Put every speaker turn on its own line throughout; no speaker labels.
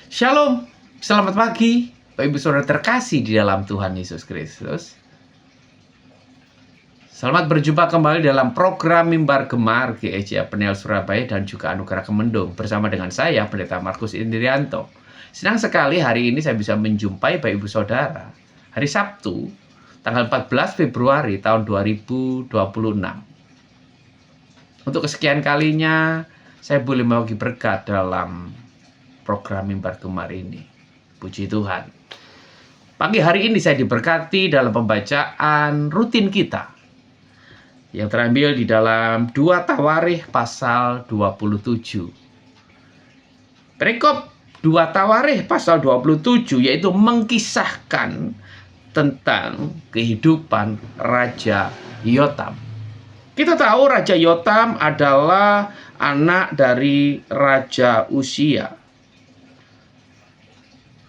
Shalom, selamat pagi, Bapak Ibu Saudara terkasih di dalam Tuhan Yesus Kristus. Selamat berjumpa kembali dalam program Mimbar Gemar GEJ Peniel Surabaya dan juga Anugerah Kemendung bersama dengan saya, Pendeta Markus Indrianto. Senang sekali hari ini saya bisa menjumpai Bapak Ibu Saudara hari Sabtu, tanggal 14 Februari tahun 2026. Untuk kesekian kalinya, saya boleh membagi berkat dalam program Mimbar Gemar ini. Puji Tuhan. Pagi hari ini saya diberkati dalam pembacaan rutin kita yang terambil di dalam 2 Tawarikh pasal 27. Perikop 2 Tawarikh pasal 27 yaitu mengkisahkan tentang kehidupan Raja Yotam. Kita tahu Raja Yotam adalah anak dari Raja Uzia.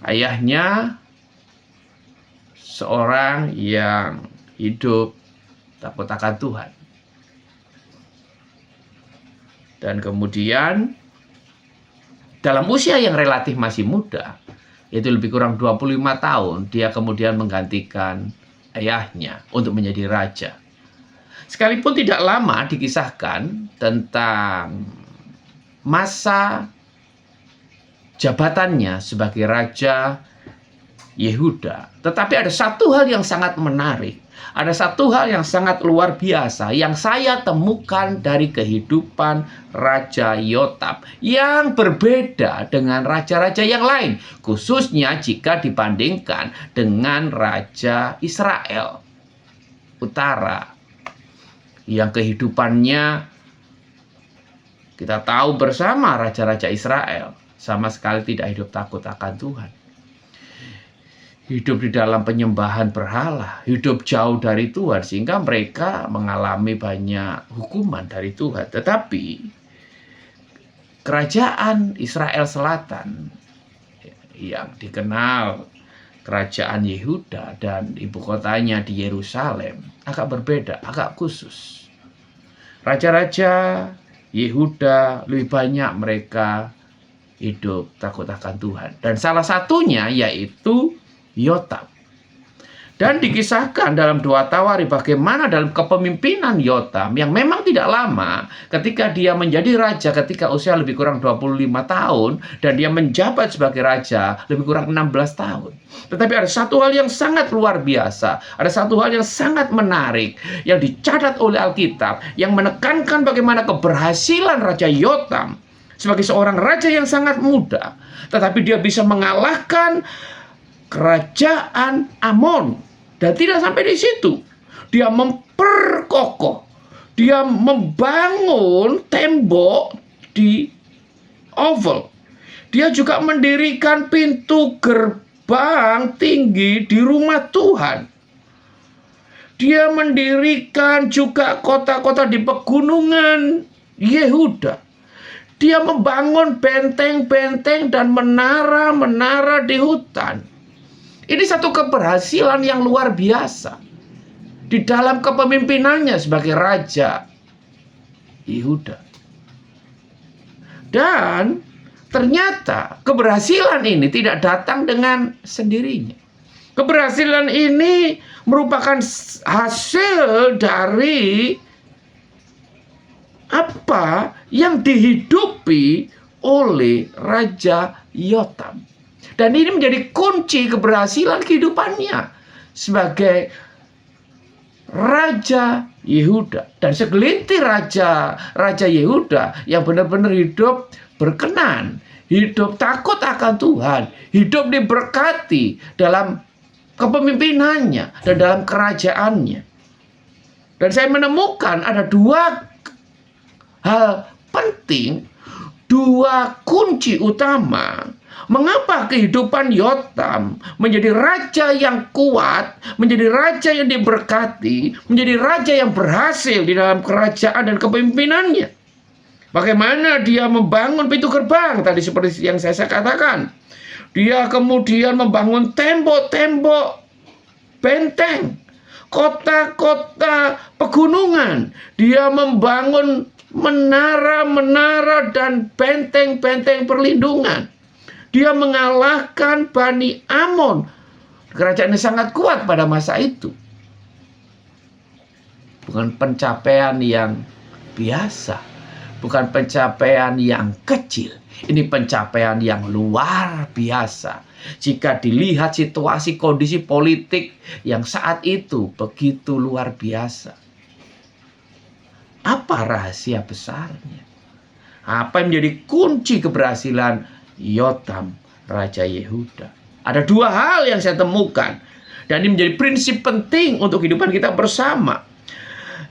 Ayahnya seorang yang hidup takut akan Tuhan. Dan kemudian dalam usia yang relatif masih muda, yaitu lebih kurang 25 tahun, dia kemudian menggantikan ayahnya untuk menjadi raja. Sekalipun tidak lama dikisahkan tentang masa jabatannya sebagai Raja Yehuda. Tetapi ada satu hal yang sangat menarik. Ada satu hal yang sangat luar biasa yang saya temukan dari kehidupan Raja Yotam yang berbeda dengan raja-raja yang lain, khususnya jika dibandingkan dengan Raja Israel Utara yang kehidupannya kita tahu bersama raja-raja Israel sama sekali tidak hidup takut akan Tuhan. Hidup di dalam penyembahan berhala, hidup jauh dari Tuhan, sehingga mereka mengalami banyak hukuman dari Tuhan. Tetapi kerajaan Israel Selatan yang dikenal kerajaan Yehuda dan ibu kotanya di Yerusalem agak berbeda, agak khusus. Raja-raja Yehuda lebih banyak mereka hidup takut akan Tuhan. Dan salah satunya yaitu Yotam. Dan dikisahkan dalam 2 Tawarikh bagaimana dalam kepemimpinan Yotam yang memang tidak lama ketika dia menjadi raja ketika usia lebih kurang 25 tahun dan dia menjabat sebagai raja lebih kurang 16 tahun. Tetapi ada satu hal yang sangat luar biasa, ada satu hal yang sangat menarik yang dicatat oleh Alkitab yang menekankan bagaimana keberhasilan Raja Yotam sebagai seorang raja yang sangat muda, tetapi dia bisa mengalahkan kerajaan Amon. Dan tidak sampai di situ. Dia memperkokoh. Dia membangun tembok di Ovel. Dia juga mendirikan pintu gerbang tinggi di rumah Tuhan. Dia mendirikan juga kota-kota di pegunungan Yehuda. Dia membangun benteng-benteng dan menara-menara di hutan. Ini satu keberhasilan yang luar biasa di dalam kepemimpinannya sebagai Raja Yehuda. Dan ternyata keberhasilan ini tidak datang dengan sendirinya. Keberhasilan ini merupakan hasil dari apa yang dihidupi oleh Raja Yotam. Dan ini menjadi kunci keberhasilan kehidupannya sebagai Raja Yehuda. Dan segelintir Raja Yehuda yang benar-benar hidup berkenan, hidup takut akan Tuhan, hidup diberkati dalam kepemimpinannya dan dalam kerajaannya. Dan saya menemukan ada 2 hal penting, 2 kunci utama mengapa kehidupan Yotam menjadi raja yang kuat, menjadi raja yang diberkati, menjadi raja yang berhasil di dalam kerajaan dan kepemimpinannya. Bagaimana dia membangun pintu gerbang, tadi seperti yang saya katakan. Dia kemudian membangun tembok-tembok benteng, kota-kota pegunungan. Dia membangun menara-menara dan benteng-benteng perlindungan. Dia mengalahkan Bani Amon. Kerajaan yang sangat kuat pada masa itu. Bukan pencapaian yang biasa. Bukan pencapaian yang kecil. Ini pencapaian yang luar biasa. Jika dilihat situasi kondisi politik yang saat itu begitu luar biasa. Apa rahasia besarnya? Apa yang menjadi kunci keberhasilan Yotam, Raja Yehuda? Ada dua hal yang saya temukan. Dan ini menjadi prinsip penting untuk kehidupan kita bersama.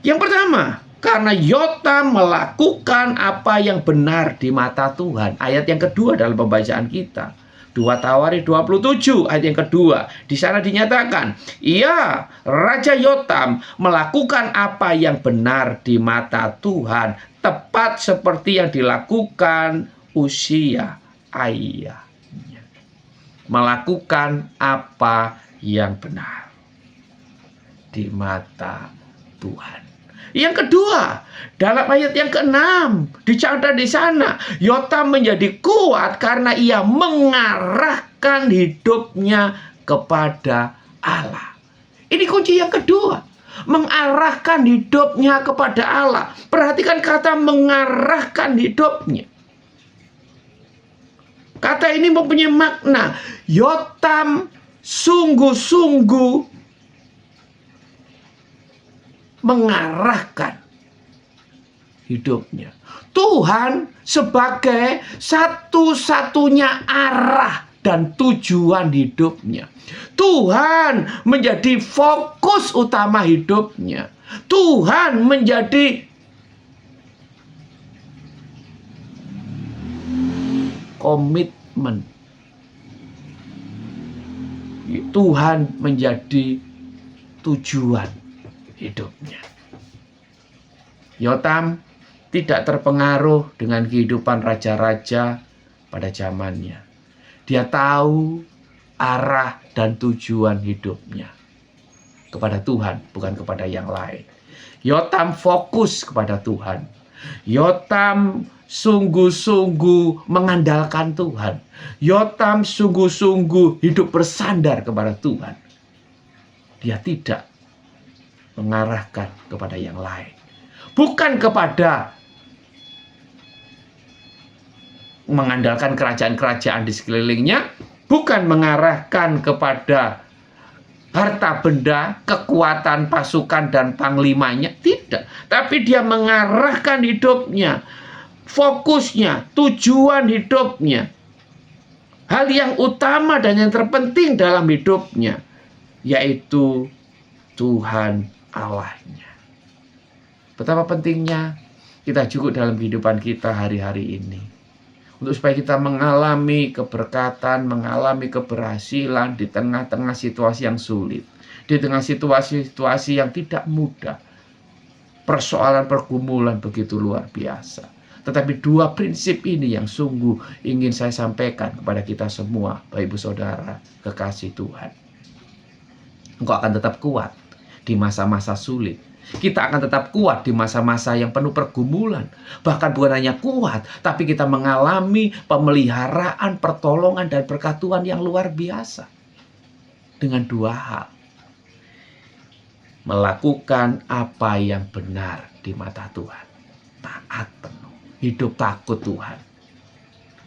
Yang pertama, karena Yotam melakukan apa yang benar di mata Tuhan. Ayat yang kedua dalam pembacaan kita. 2 Tawarikh 27 ayat yang kedua. Di sana dinyatakan, ia Raja Yotam melakukan apa yang benar di mata Tuhan, tepat seperti yang dilakukan Uzia ayahnya. Melakukan apa yang benar di mata Tuhan. Yang kedua, dalam ayat yang ke-6 dicatat di sana, Yotam menjadi kuat karena ia mengarahkan hidupnya kepada Allah. Ini kunci yang kedua, mengarahkan hidupnya kepada Allah. Perhatikan kata mengarahkan hidupnya. Kata ini mempunyai makna. Yotam sungguh-sungguh mengarahkan hidupnya. Tuhan sebagai satu-satunya arah dan tujuan hidupnya. Tuhan menjadi fokus utama hidupnya. Tuhan menjadi komitmen. Tuhan menjadi tujuan hidupnya. Yotam tidak terpengaruh dengan kehidupan raja-raja pada zamannya. Dia tahu arah dan tujuan hidupnya kepada Tuhan, bukan kepada yang lain. Yotam fokus kepada Tuhan. Yotam sungguh-sungguh mengandalkan Tuhan. Yotam sungguh-sungguh hidup bersandar kepada Tuhan. Dia tidak mengarahkan kepada yang lain. Bukan kepada mengandalkan kerajaan-kerajaan di sekelilingnya. Bukan mengarahkan kepada harta benda, kekuatan pasukan dan panglimanya. Tidak. Tapi dia mengarahkan hidupnya, fokusnya, tujuan hidupnya. Hal yang utama dan yang terpenting dalam hidupnya, yaitu Tuhan Allahnya. Betapa pentingnya kita juga dalam kehidupan kita hari-hari ini. Untuk supaya kita mengalami keberkatan, mengalami keberhasilan di tengah-tengah situasi yang sulit. Di tengah situasi-situasi yang tidak mudah. Persoalan pergumulan begitu luar biasa. Tetapi dua prinsip ini yang sungguh ingin saya sampaikan kepada kita semua, Bapak Ibu Saudara, kekasih Tuhan. Engkau akan tetap kuat di masa-masa sulit. Kita akan tetap kuat di masa-masa yang penuh pergumulan. Bahkan bukan hanya kuat, tapi kita mengalami pemeliharaan, pertolongan, dan berkat Tuhan yang luar biasa. Dengan dua hal. Melakukan apa yang benar di mata Tuhan. Taat penuh. Hidup takut Tuhan.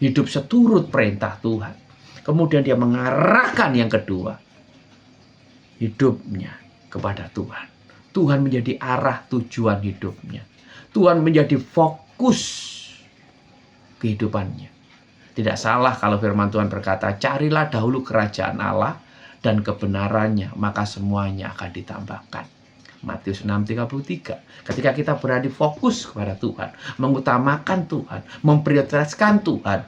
Hidup seturut perintah Tuhan. Kemudian dia mengarahkan yang kedua. Hidupnya kepada Tuhan. Tuhan menjadi arah tujuan hidupnya. Tuhan menjadi fokus kehidupannya. Tidak salah kalau firman Tuhan berkata, carilah dahulu kerajaan Allah dan kebenarannya, maka semuanya akan ditambahkan. Matius 6:33. Ketika kita berada fokus kepada Tuhan, mengutamakan Tuhan, memprioritaskan Tuhan,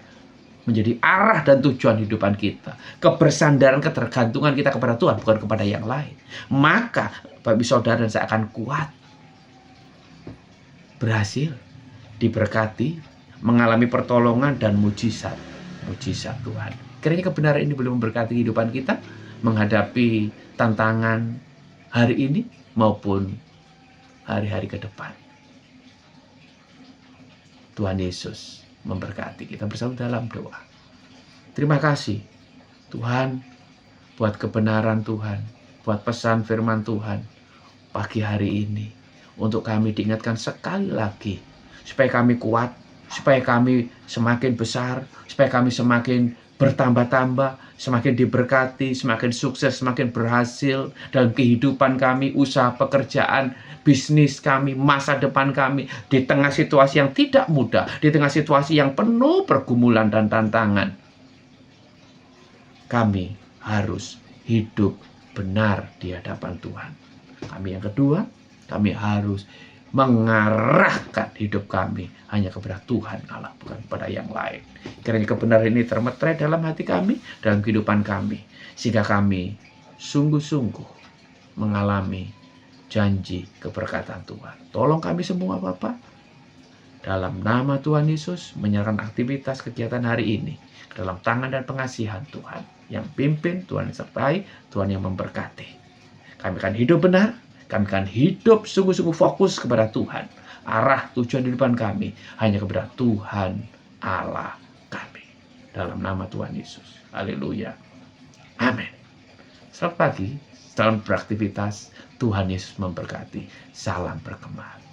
menjadi arah dan tujuan hidupan kita. Kebersandaran, ketergantungan kita kepada Tuhan, bukan kepada yang lain. Maka, Bapak Ibu Saudara dan saya akan kuat. Berhasil, diberkati, mengalami pertolongan dan mujizat. Mujizat Tuhan. Kiranya kebenaran ini boleh memberkati kehidupan kita, menghadapi tantangan hari ini maupun hari-hari ke depan. Tuhan Yesus memberkati kita bersama dalam doa. Terima kasih Tuhan buat kebenaran Tuhan, buat pesan firman Tuhan pagi hari ini. Untuk kami diingatkan sekali lagi, supaya kami kuat, supaya kami semakin besar, supaya kami semakin bertambah-tambah, semakin diberkati, semakin sukses, semakin berhasil dalam kehidupan kami, usaha pekerjaan, bisnis kami, masa depan kami, di tengah situasi yang tidak mudah, di tengah situasi yang penuh pergumulan dan tantangan. Kami harus hidup benar di hadapan Tuhan. Kami yang kedua, kami harus mengarahkan hidup kami hanya kepada Tuhan Allah, bukan kepada yang lain. Kiranya kebenaran ini termeterai dalam hati kami, dalam kehidupan kami, sehingga kami sungguh-sungguh mengalami janji keberkatan Tuhan. Tolong kami semua Bapa, dalam nama Tuhan Yesus, menyerahkan aktivitas kegiatan hari ini ke dalam tangan dan pengasihan Tuhan. Yang pimpin, Tuhan yang sertai, Tuhan yang memberkati. Kami akan hidup benar, kami akan hidup sungguh-sungguh fokus kepada Tuhan. Arah tujuan kehidupan kami hanya kepada Tuhan Allah kami. Dalam nama Tuhan Yesus. Haleluya. Amin. Selamat pagi, selamat beraktivitas. Tuhan Yesus memberkati. Salam berkembang.